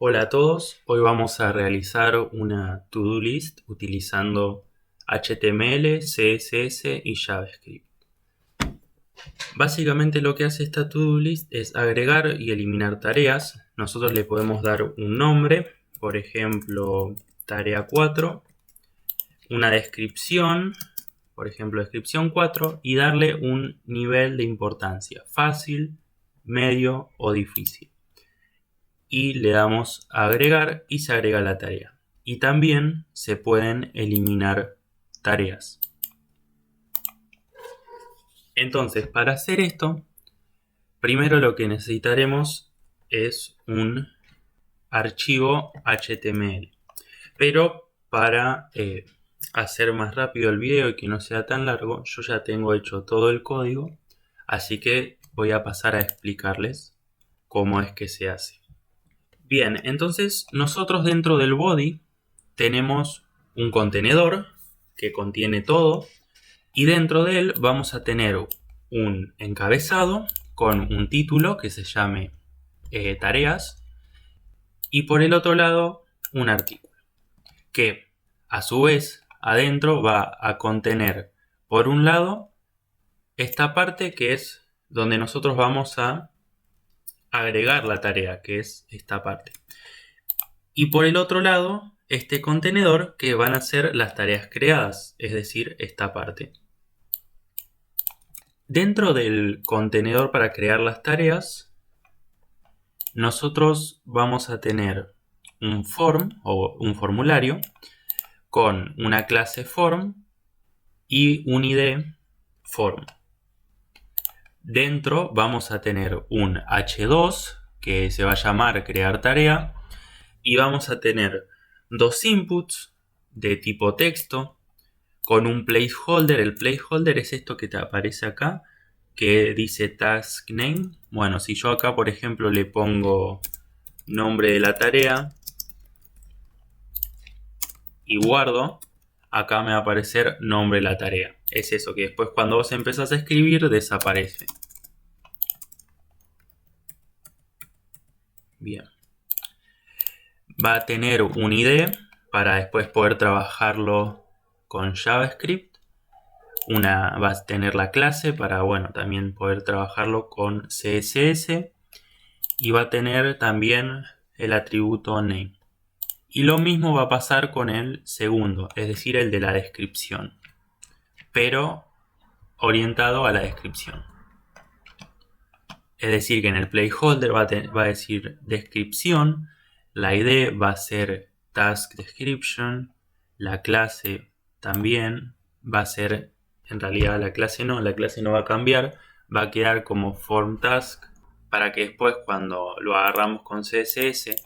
Hola a todos, hoy vamos a realizar una to-do list utilizando HTML, CSS y JavaScript. Básicamente lo que hace esta to-do list es agregar y eliminar tareas. Nosotros le podemos dar un nombre, por ejemplo, tarea 4, una descripción, por ejemplo, descripción 4, y darle un nivel de importancia, fácil, medio o difícil. Y le damos a agregar y se agrega la tarea. Y también se pueden eliminar tareas. Entonces, para hacer esto, primero lo que necesitaremos es un archivo HTML. Pero para hacer más rápido el video y que no sea tan largo, yo ya tengo hecho todo el código, así que voy a pasar a explicarles cómo es que se hace. Bien, entonces nosotros dentro del body tenemos un contenedor que contiene todo y dentro de él vamos a tener un encabezado con un título que se llame tareas y por el otro lado un artículo que a su vez adentro va a contener por un lado esta parte que es donde nosotros vamos a agregar la tarea, que es esta parte. Y por el otro lado, este contenedor que van a ser las tareas creadas, es decir, esta parte. Dentro del contenedor para crear las tareas, nosotros vamos a tener un form o un formulario con una clase form y un ID form. Dentro vamos a tener un h2 que se va a llamar crear tarea y vamos a tener dos inputs de tipo texto con un placeholder. El placeholder es esto que te aparece acá que dice task name. Bueno, si yo acá por ejemplo le pongo nombre de la tarea y guardo, acá me va a aparecer nombre de la tarea. Es eso que después cuando vos empezás a escribir desaparece. Bien. Va a tener un ID para después poder trabajarlo con JavaScript. Va a tener la clase para, bueno, también poder trabajarlo con CSS. Y va a tener también el atributo name. Y lo mismo va a pasar con el segundo, es decir, el de la descripción. Pero orientado a la descripción. Es decir, que en el placeholder va a decir descripción. La ID va a ser task description. La clase también va a ser, en realidad la clase no va a cambiar. Va a quedar como form task para que después cuando lo agarramos con CSS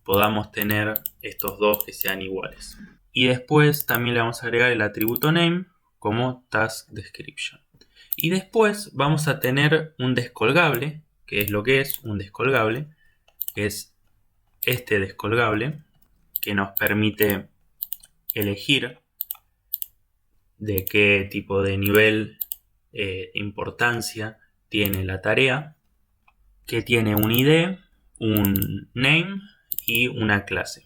podamos tener estos dos que sean iguales. Y después también le vamos a agregar el atributo name como task description. Y después vamos a tener un descolgable, que es lo que es un descolgable, que es este descolgable, que nos permite elegir de qué tipo de nivel de importancia tiene la tarea, que tiene un ID, un name y una clase.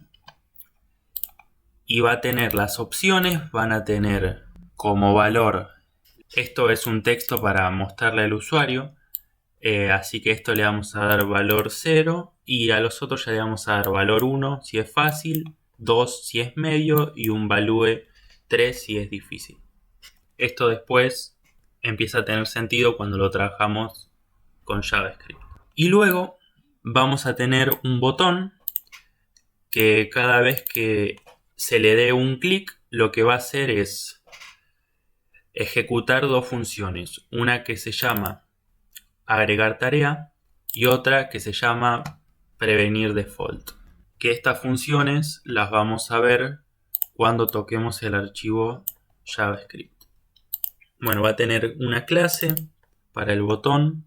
Y va a tener las opciones, van a tener como valor, esto es un texto para mostrarle al usuario, así que esto le vamos a dar valor 0 y a los otros ya le vamos a dar valor 1 si es fácil, 2 si es medio y un value 3 si es difícil. Esto después empieza a tener sentido cuando lo trabajamos con JavaScript. Y luego vamos a tener un botón que cada vez que se le dé un clic lo que va a hacer es ejecutar dos funciones. Una que se llama agregar tarea y otra que se llama prevenir default. Que estas funciones las vamos a ver cuando toquemos el archivo JavaScript. Bueno, va a tener una clase para el botón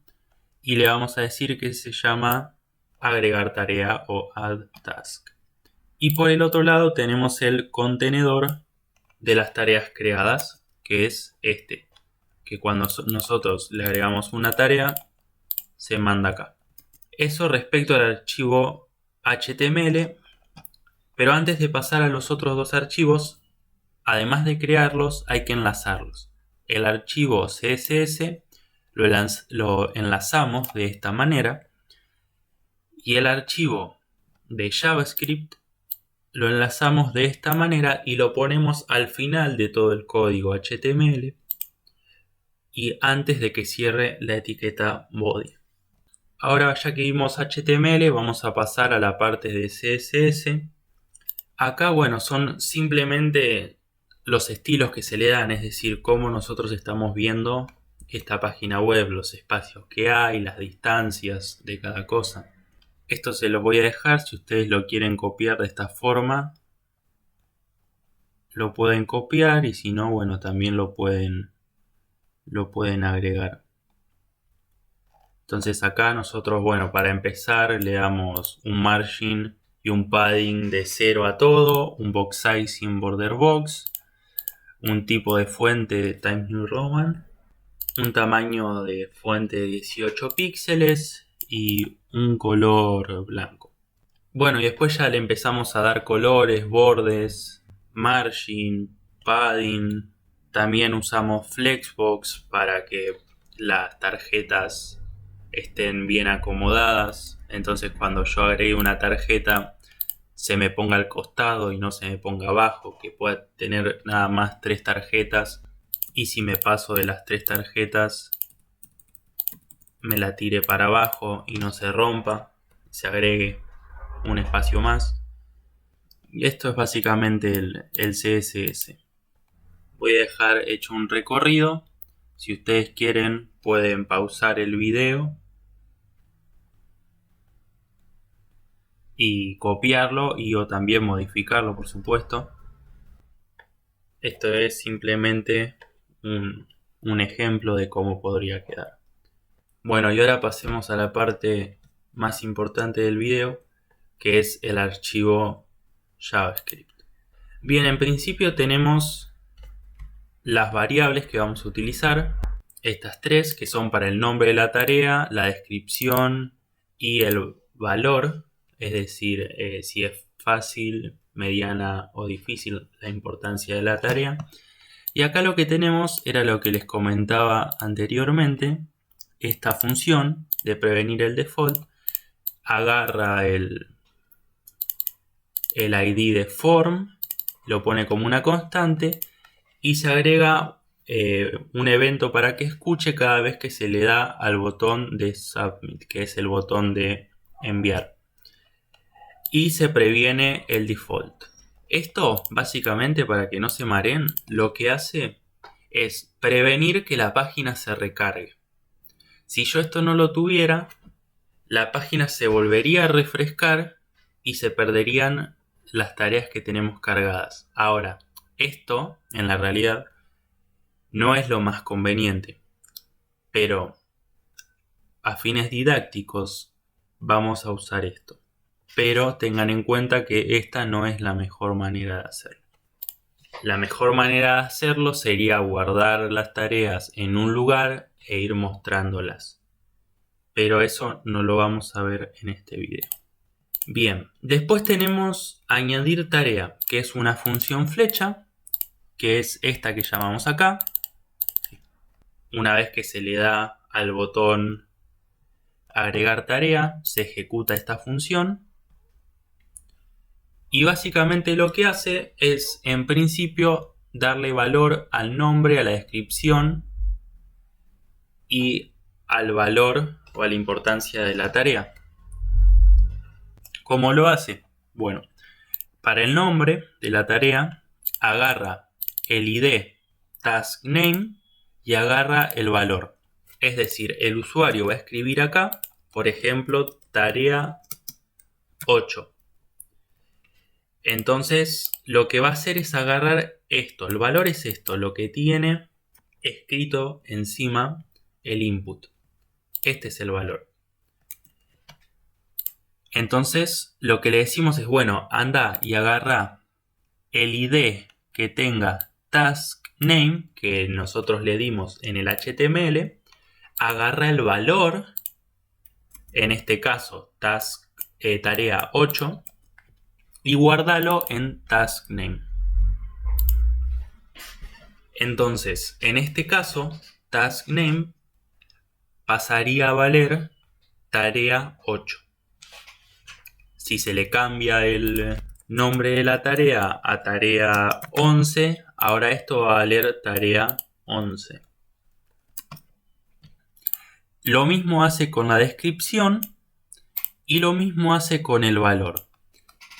y le vamos a decir que se llama agregar tarea o add task. Y por el otro lado tenemos el contenedor de las tareas creadas, que es este, que cuando nosotros le agregamos una tarea se manda acá. Eso respecto al archivo HTML, pero antes de pasar a los otros dos archivos, además de crearlos, hay que enlazarlos. El archivo CSS lo enlazamos de esta manera y el archivo de JavaScript lo enlazamos de esta manera y lo ponemos al final de todo el código HTML y antes de que cierre la etiqueta body. Ahora, ya que vimos HTML, vamos a pasar a la parte de CSS. Acá, bueno, son simplemente los estilos que se le dan, es decir, cómo nosotros estamos viendo esta página web, los espacios que hay, las distancias de cada cosa. Esto se los voy a dejar, si ustedes lo quieren copiar de esta forma, lo pueden copiar y si no, bueno, también lo pueden agregar. Entonces acá nosotros, bueno, para empezar le damos un margin y un padding de 0 a todo, un box size sin border box, un tipo de fuente de Times New Roman, un tamaño de fuente de 18 píxeles y un color blanco. Bueno, y después ya le empezamos a dar colores, bordes, margin, padding. También usamos Flexbox para que las tarjetas estén bien acomodadas. Entonces cuando yo agregue una tarjeta se me ponga al costado y no se me ponga abajo, que pueda tener nada más 3 tarjetas y si me paso de las 3 tarjetas me la tire para abajo y no se rompa, se agregue un espacio más. Y esto es básicamente el CSS. Voy a dejar hecho un recorrido. Si ustedes quieren pueden pausar el video y copiarlo o también modificarlo, por supuesto. Esto es simplemente un ejemplo de cómo podría quedar. Bueno, y ahora pasemos a la parte más importante del video, que es el archivo JavaScript. Bien, en principio tenemos las variables que vamos a utilizar, estas tres que son para el nombre de la tarea, la descripción y el valor, es decir, si es fácil, mediana o difícil la importancia de la tarea. Y acá lo que tenemos era lo que les comentaba anteriormente, esta función de prevenir el default agarra el ID de form, lo pone como una constante y se agrega un evento para que escuche cada vez que se le da al botón de submit, que es el botón de enviar, y se previene el default. Esto básicamente, para que no se mareen, lo que hace es prevenir que la página se recargue. Si yo esto no lo tuviera, la página se volvería a refrescar y se perderían las tareas que tenemos cargadas. Ahora, esto en la realidad no es lo más conveniente, pero a fines didácticos vamos a usar esto. Pero tengan en cuenta que esta no es la mejor manera de hacerlo. La mejor manera de hacerlo sería guardar las tareas en un lugar e ir mostrándolas. Pero eso no lo vamos a ver en este video. Bien, después tenemos añadir tarea, que es una función flecha, que es esta que llamamos acá. Una vez que se le da al botón agregar tarea, se ejecuta esta función. Y básicamente lo que hace es, en principio, darle valor al nombre, a la descripción y al valor o a la importancia de la tarea. ¿Cómo lo hace? Bueno, para el nombre de la tarea, agarra el ID task name y agarra el valor. Es decir, el usuario va a escribir acá, por ejemplo, tarea 8. Entonces, lo que va a hacer es agarrar esto. El valor es esto, lo que tiene escrito encima el input. Este es el valor. Entonces, lo que le decimos es, bueno, anda y agarra el ID que tenga task name, que nosotros le dimos en el HTML, agarra el valor, en este caso task tarea 8 y guárdalo en task name. Entonces, en este caso, task name pasaría a valer tarea 8. Si se le cambia el nombre de la tarea a tarea 11, ahora esto va a valer tarea 11. Lo mismo hace con la descripción y lo mismo hace con el valor.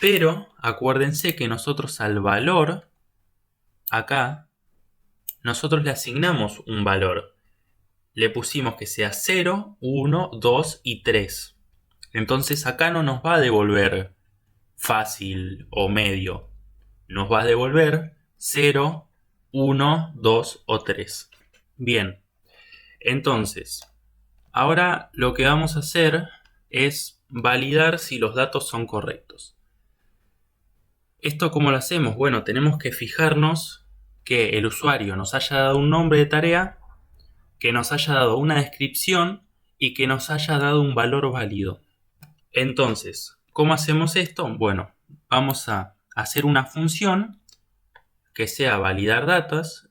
Pero acuérdense que nosotros al valor, acá, nosotros le asignamos un valor. Le pusimos que sea 0, 1, 2 y 3. Entonces acá no nos va a devolver fácil o medio. Nos va a devolver 0, 1, 2 o 3. Bien, entonces, ahora lo que vamos a hacer es validar si los datos son correctos. ¿Esto cómo lo hacemos? Bueno, tenemos que fijarnos que el usuario nos haya dado un nombre de tarea, que nos haya dado una descripción y que nos haya dado un valor válido. Entonces, ¿cómo hacemos esto? Bueno, vamos a hacer una función que sea validar datos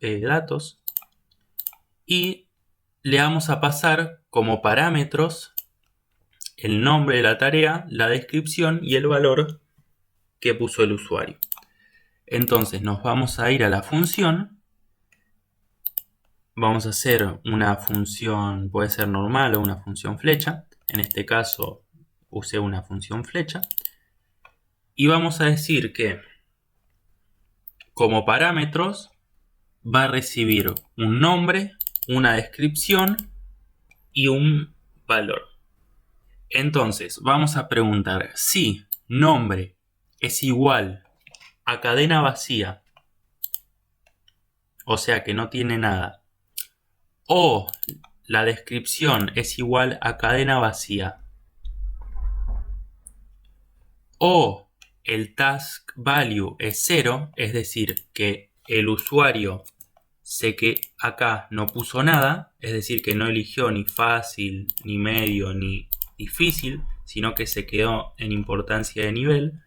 y le vamos a pasar como parámetros el nombre de la tarea, la descripción y el valor que puso el usuario. Entonces nos vamos a ir a la función. Vamos a hacer una función, puede ser normal o una función flecha. En este caso usé una función flecha. Y vamos a decir que como parámetros va a recibir un nombre, una descripción y un valor. Entonces vamos a preguntar si nombre es igual a cadena vacía, o sea que no tiene nada, o la descripción es igual a cadena vacía, o el task value es 0, es decir, que el usuario sé que acá no puso nada, es decir, que no eligió ni fácil, ni medio, ni difícil, sino que se quedó en importancia de nivel,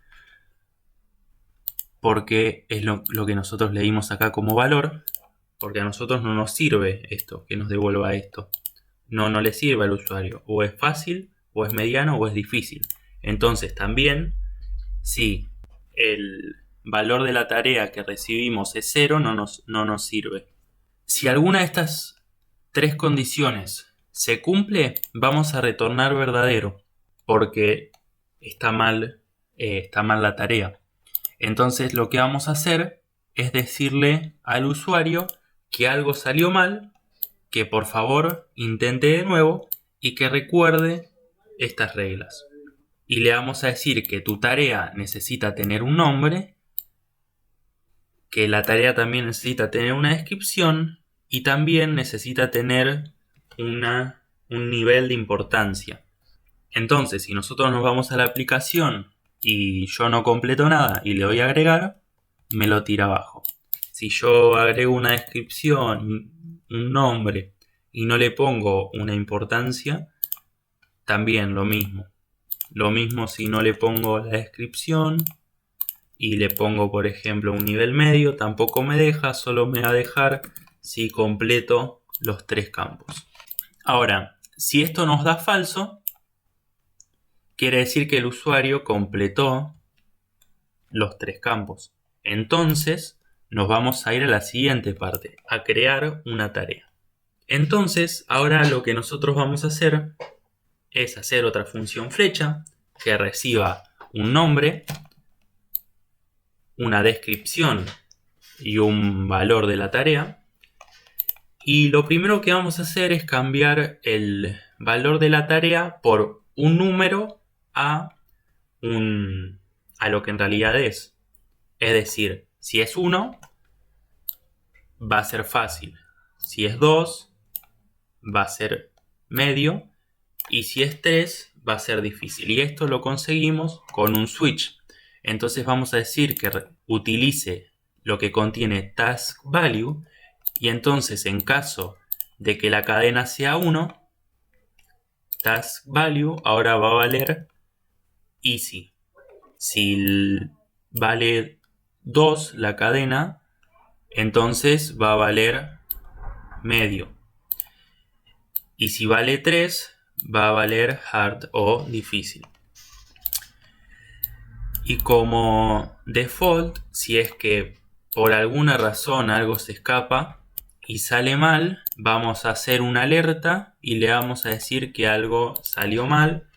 porque es lo que nosotros leímos acá como valor, porque a nosotros no nos sirve esto, que nos devuelva esto. No le sirve al usuario, o es fácil, o es mediano, o es difícil. Entonces también, si el valor de la tarea que recibimos es 0, no nos sirve. Si alguna de estas tres condiciones se cumple, vamos a retornar verdadero, porque está mal la tarea. Entonces lo que vamos a hacer es decirle al usuario que algo salió mal, que por favor intente de nuevo y que recuerde estas reglas. Y le vamos a decir que tu tarea necesita tener un nombre, que la tarea también necesita tener una descripción y también necesita tener un nivel de importancia. Entonces, si nosotros nos vamos a la aplicación y yo no completo nada y le doy a agregar, me lo tira abajo. Si yo agrego una descripción, un nombre y no le pongo una importancia, también lo mismo. Lo mismo si no le pongo la descripción y le pongo, por ejemplo, un nivel medio, tampoco me deja, solo me va a dejar si completo los tres campos. Ahora, si esto nos da falso, quiere decir que el usuario completó los tres campos. Entonces, nos vamos a ir a la siguiente parte, a crear una tarea. Entonces, ahora lo que nosotros vamos a hacer es hacer otra función flecha que reciba un nombre, una descripción y un valor de la tarea. Y lo primero que vamos a hacer es cambiar el valor de la tarea por un número a lo que en realidad es. Es decir, si es 1, va a ser fácil. Si es 2, va a ser medio. Y si es 3, va a ser difícil. Y esto lo conseguimos con un switch. Entonces vamos a decir que utilice lo que contiene task value. Y entonces en caso de que la cadena sea 1, task value ahora va a valer easy. Si vale 2 la cadena, entonces va a valer medio. Y si vale 3, va a valer hard o difícil. Y como default, si es que por alguna razón algo se escapa y sale mal, vamos a hacer una alerta y le vamos a decir que algo salió mal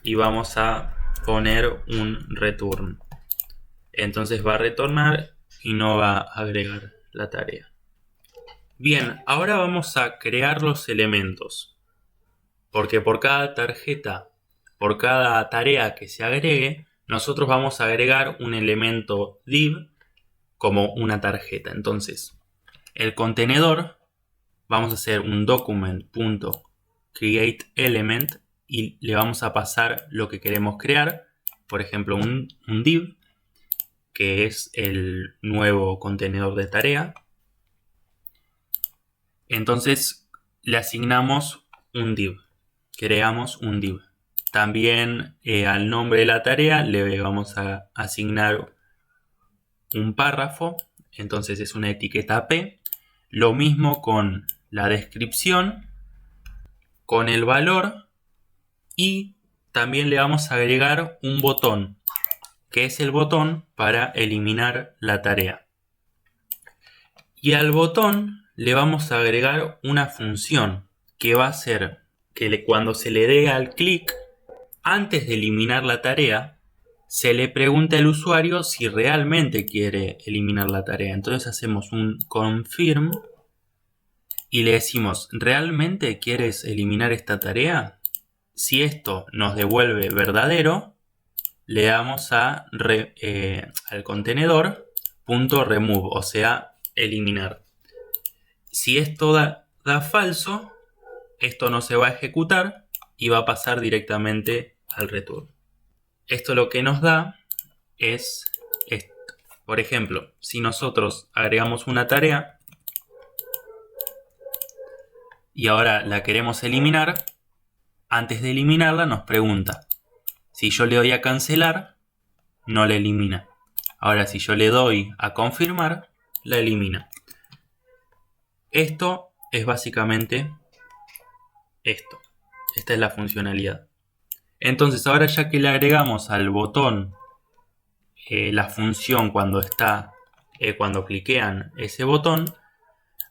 y vamos a poner un return. Entonces va a retornar y no va a agregar la tarea. Bien, ahora vamos a crear los elementos. Porque por cada tarjeta, por cada tarea que se agregue, nosotros vamos a agregar un elemento div como una tarjeta. Entonces, el contenedor, vamos a hacer un document.createElement y le vamos a pasar lo que queremos crear. Por ejemplo, un div, que es el nuevo contenedor de tarea. Entonces, le asignamos un div. Creamos un div. También al nombre de la tarea le vamos a asignar un párrafo. Entonces es una etiqueta P. Lo mismo con la descripción, con el valor, y también le vamos a agregar un botón, que es el botón para eliminar la tarea. Y al botón le vamos a agregar una función que va a hacer que cuando se le dé al clic, antes de eliminar la tarea, se le pregunta al usuario si realmente quiere eliminar la tarea. Entonces hacemos un confirm y le decimos, ¿realmente quieres eliminar esta tarea? Si esto nos devuelve verdadero, le damos al contenedor .remove, o sea, eliminar. Si esto da falso, esto no se va a ejecutar y va a pasar directamente al return. Esto lo que nos da es esto. Por ejemplo, si nosotros agregamos una tarea y ahora la queremos eliminar, antes de eliminarla nos pregunta. Si yo le doy a cancelar, no la elimina. Ahora si yo le doy a confirmar, la elimina. Esto es básicamente esto. Esta es la funcionalidad. Entonces ahora, ya que le agregamos al botón la función cuando cliquean ese botón,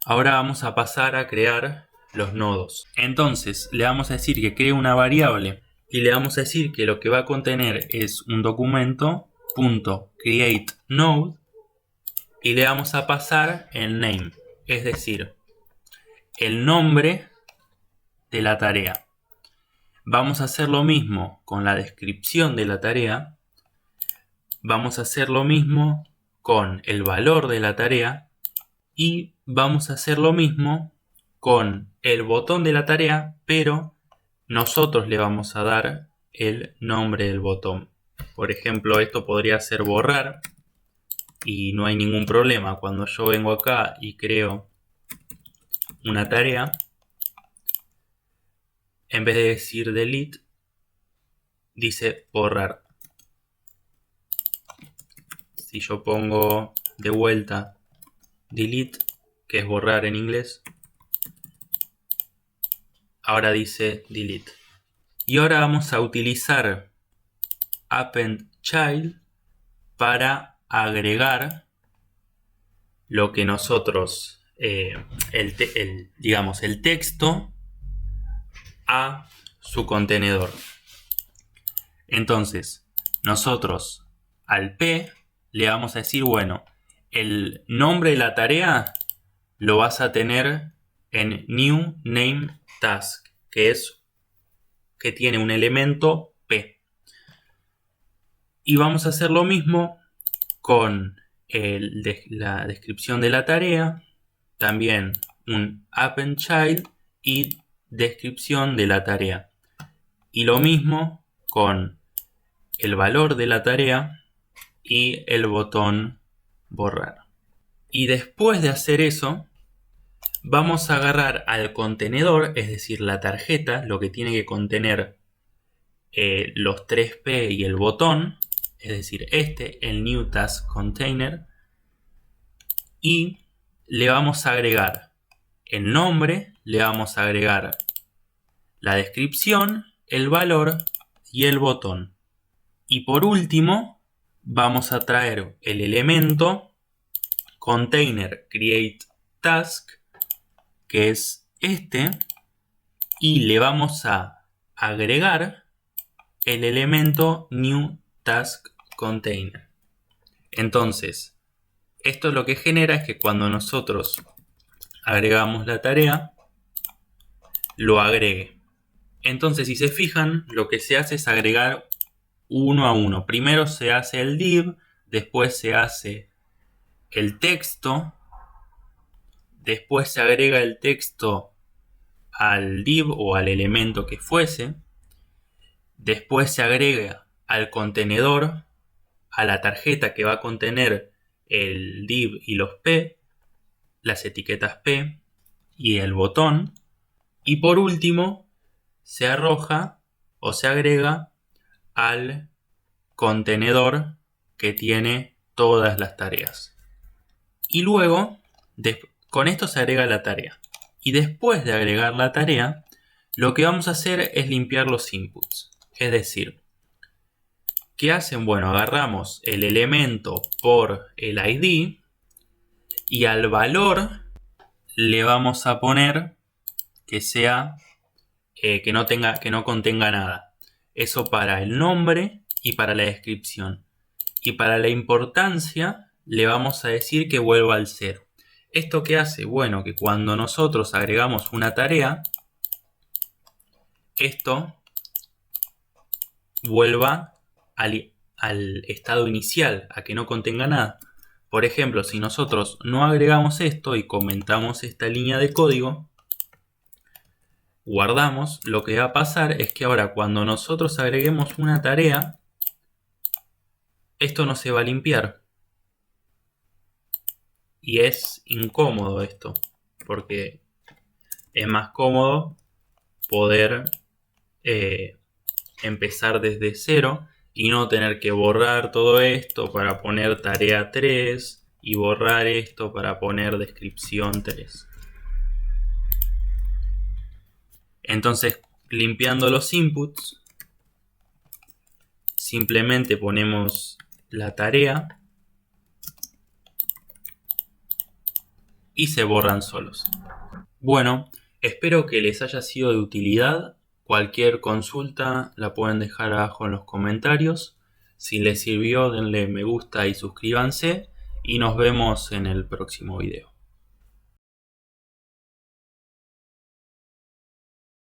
ahora vamos a pasar a crear los nodos. Entonces le vamos a decir que cree una variable y le vamos a decir que lo que va a contener es un documento .createNode y le vamos a pasar el name, es decir, el nombre de la tarea. Vamos a hacer lo mismo con la descripción de la tarea. Vamos a hacer lo mismo con el valor de la tarea. Y vamos a hacer lo mismo con el botón de la tarea, pero nosotros le vamos a dar el nombre del botón. Por ejemplo, esto podría ser borrar y no hay ningún problema. Cuando yo vengo acá y creo una tarea, en vez de decir delete, dice borrar. Si yo pongo de vuelta delete, que es borrar en inglés, ahora dice delete. Y ahora vamos a utilizar append_child para agregar lo que nosotros, digamos, el texto a su contenedor. Entonces, nosotros al P le vamos a decir, bueno, el nombre de la tarea lo vas a tener en new name task, que tiene un elemento P. Y vamos a hacer lo mismo con la descripción de la tarea, también un append_child y descripción de la tarea. Y lo mismo con el valor de la tarea y el botón borrar. Y después de hacer eso, vamos a agarrar al contenedor, es decir, la tarjeta, lo que tiene que contener los 3P y el botón, es decir, el New Task Container, y le vamos a agregar el nombre, le vamos a agregar la descripción, el valor y el botón. Y por último, vamos a traer el elemento container create task, que es y le vamos a agregar el elemento new task container. Entonces, esto lo que genera es que cuando nosotros agregamos la tarea, lo agregue. Entonces, si se fijan, lo que se hace es agregar uno a uno. Primero se hace el div, después se hace el texto, después se agrega el texto al div o al elemento que fuese, después se agrega al contenedor, a la tarjeta que va a contener el div y los P, las etiquetas P y el botón, y por último se arroja o se agrega al contenedor que tiene todas las tareas. Y luego, con esto se agrega la tarea. Y después de agregar la tarea, lo que vamos a hacer es limpiar los inputs. Es decir, ¿qué hacen? Bueno, agarramos el elemento por el ID y al valor le vamos a poner que sea que no contenga nada. Eso para el nombre y para la descripción. Y para la importancia le vamos a decir que vuelva al 0. ¿Esto qué hace? Bueno, que cuando nosotros agregamos una tarea, esto vuelva al estado inicial, a que no contenga nada. Por ejemplo, si nosotros no agregamos esto y comentamos esta línea de código, guardamos, lo que va a pasar es que ahora cuando nosotros agreguemos una tarea, esto no se va a limpiar. Y es incómodo esto, porque es más cómodo poder empezar desde cero y no tener que borrar todo esto para poner tarea 3 y borrar esto para poner descripción 3. Entonces, limpiando los inputs, simplemente ponemos la tarea y se borran solos. Bueno, espero que les haya sido de utilidad. Cualquier consulta la pueden dejar abajo en los comentarios. Si les sirvió, denle me gusta y suscríbanse. Y nos vemos en el próximo video.